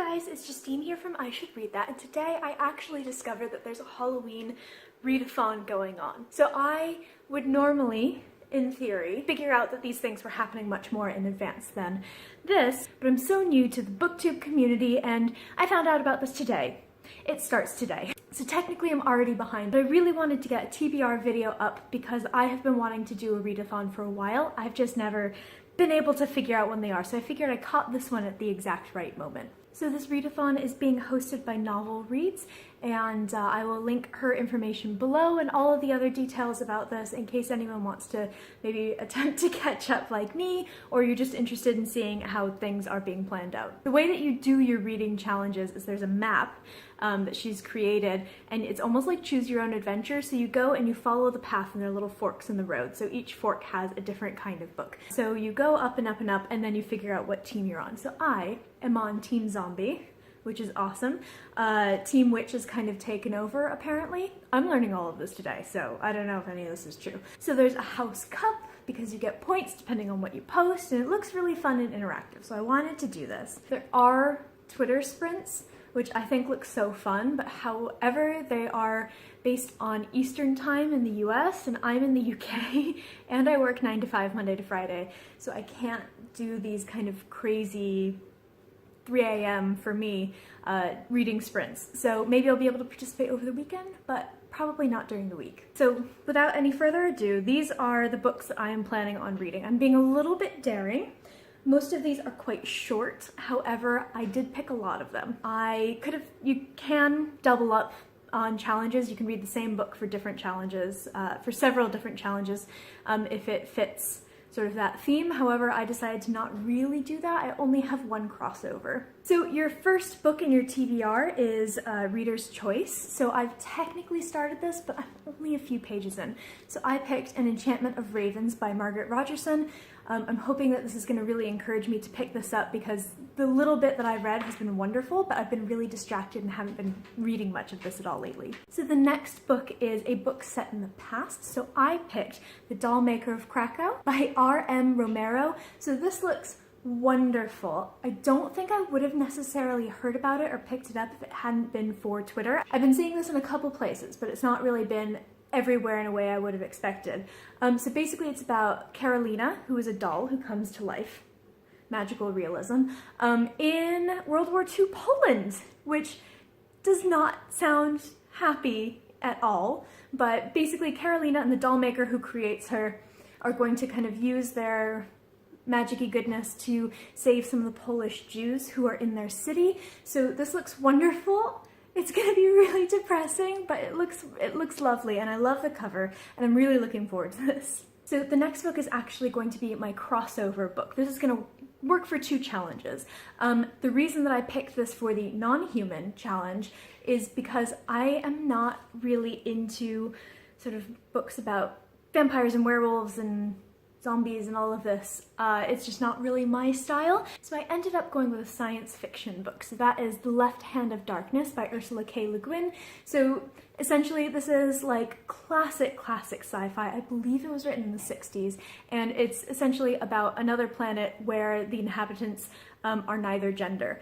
guys, it's Justine here from I Should Read That, and today I actually discovered that there's a Halloween readathon going on. So I would normally, in theory, figure out that these things were happening much more in advance than this, but I'm so new to the booktube community and I found out about this today. It starts today. So technically I'm already behind, but I really wanted to get a TBR video up because I have been wanting to do a readathon for a while. I've just never been able to figure out when they are, so I figured I caught this one at the exact right moment. So this readathon is being hosted by Novel Reads, and I will link her information below and all of the other details about this in case anyone wants to maybe attempt to catch up like me, or you're just interested in seeing how things are being planned out. The way that you do your reading challenges is there's a map that she's created, and it's almost like choose your own adventure. So you go and you follow the path, and there are little forks in the road. So each fork has a different kind of book. So you go up and up and up, and then you figure out what team you're on. So I am on Team Zombie, which is awesome. Team Witch is kind of taken over, apparently. I'm learning all of this today, so I don't know if any of this is true. So there's a house cup, because you get points depending on what you post, and it looks really fun and interactive, so I wanted to do this. There are Twitter sprints, which I think looks so fun, but however, they are based on Eastern time in the US, and I'm in the UK, and I work 9 to 5 Monday to Friday, so I can't do these kind of crazy 3 a.m. for me reading sprints. So maybe I'll be able to participate over the weekend, but probably not during the week. So without any further ado, these are the books that I am planning on reading. I'm being a little bit daring. Most of these are quite short, however, I did pick a lot of them. You can double up on challenges. You can read the same book for different challenges, for several different challenges, if it fits sort of that theme. However, I decided to not really do that. I only have one crossover. So your first book in your TBR is Reader's Choice. So I've technically started this, but I'm only a few pages in. So I picked An Enchantment of Ravens by Margaret Rogerson. I'm hoping that this is going to really encourage me to pick this up because the little bit that I've read has been wonderful, but I've been really distracted and haven't been reading much of this at all lately. So the next book is a book set in the past. So I picked The Doll Maker of Krakow by R.M. Romero. So this looks wonderful. I don't think I would have necessarily heard about it or picked it up if it hadn't been for Twitter. I've been seeing this in a couple places, but it's not really been everywhere in a way I would have expected. So basically it's about Carolina, who is a doll who comes to life, magical realism, in World War II Poland, which does not sound happy at all, but basically Carolina and the doll maker who creates her are going to kind of use their magic-y goodness to save some of the Polish Jews who are in their city. So this looks wonderful. It's gonna be really depressing, but it looks lovely, and I love the cover, and I'm really looking forward to this. So the next book is actually going to be my crossover book. This is gonna work for 2 challenges. The reason that I picked this for the non-human challenge is because I am not really into sort of books about vampires and werewolves and zombies and all of this. It's just not really my style. So I ended up going with a science fiction book. So that is The Left Hand of Darkness by Ursula K. Le Guin. So essentially this is like classic sci-fi. I believe it was written in the 60s, and it's essentially about another planet where the inhabitants are neither gender,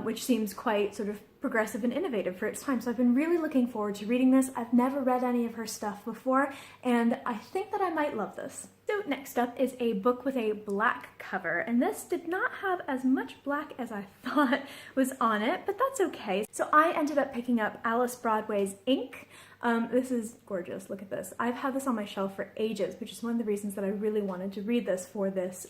which seems quite sort of progressive and innovative for its time. So I've been really looking forward to reading this. I've never read any of her stuff before, and I think that I might love this. So next up is a book with a black cover, and this did not have as much black as I thought was on it, but that's okay. So I ended up picking up Alice Broadway's Ink. This is gorgeous, look at this. I've had this on my shelf for ages, which is one of the reasons that I really wanted to read this for this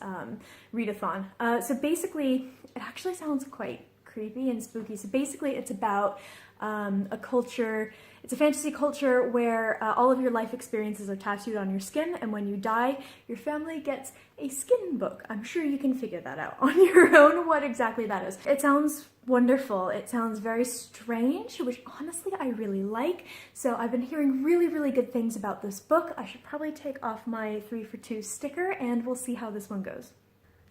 readathon. So basically, it actually sounds quite creepy and spooky. So basically it's about a culture, it's a fantasy culture where all of your life experiences are tattooed on your skin, and when you die, your family gets a skin book. I'm sure you can figure that out on your own, what exactly that is. It sounds wonderful. It sounds very strange, which honestly I really like. So I've been hearing really good things about this book. I should probably take off my 3 for 2 sticker, and we'll see how this one goes.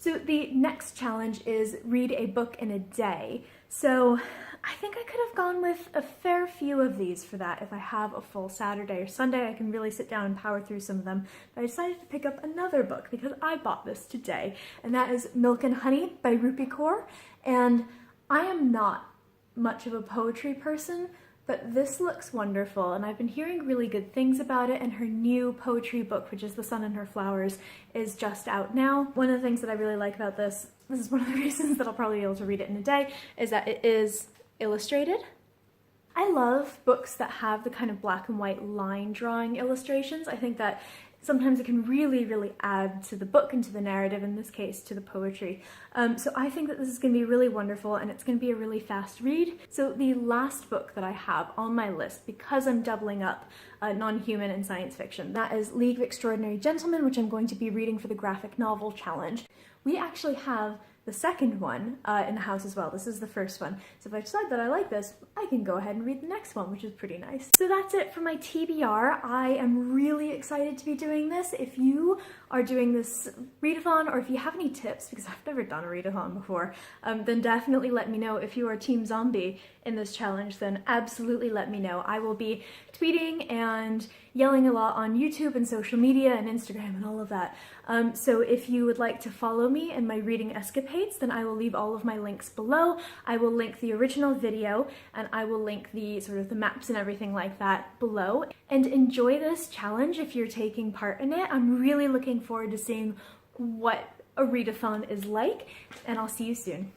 So the next challenge is read a book in a day. So I think I could have gone with a fair few of these for that. If I have a full Saturday or Sunday, I can really sit down and power through some of them. But I decided to pick up another book because I bought this today, and that is Milk and Honey by Rupi Kaur. And I am not much of a poetry person, but this looks wonderful, and I've been hearing really good things about it, and her new poetry book, which is The Sun and Her Flowers, is just out now. One of the things that I really like about this is one of the reasons that I'll probably be able to read it in a day, is that it is illustrated. I love books that have the kind of black and white line drawing illustrations. I think that sometimes it can really add to the book and to the narrative, in this case to the poetry. So I think that this is going to be really wonderful, and it's going to be a really fast read. So the last book that I have on my list, because I'm doubling up non-human and science fiction, that is League of Extraordinary Gentlemen, which I'm going to be reading for the graphic novel challenge. We actually have the second one in the house as well. This is the first one. So if I decide that I like this, I can go ahead and read the next one, which is pretty nice. So that's it for my TBR. I am really excited to be doing this. If you are doing this readathon, or if you have any tips, because I've never done a readathon before, then definitely let me know. If you are Team Zombie in this challenge, then absolutely let me know. I will be tweeting and yelling a lot on YouTube and social media and Instagram and all of that. So if you would like to follow me in my reading escapades, then I will leave all of my links below. I will link the original video, and I will link the sort of the maps and everything like that below. And enjoy this challenge if you're taking part in it. I'm really looking forward to seeing what a readathon is like, and I'll see you soon.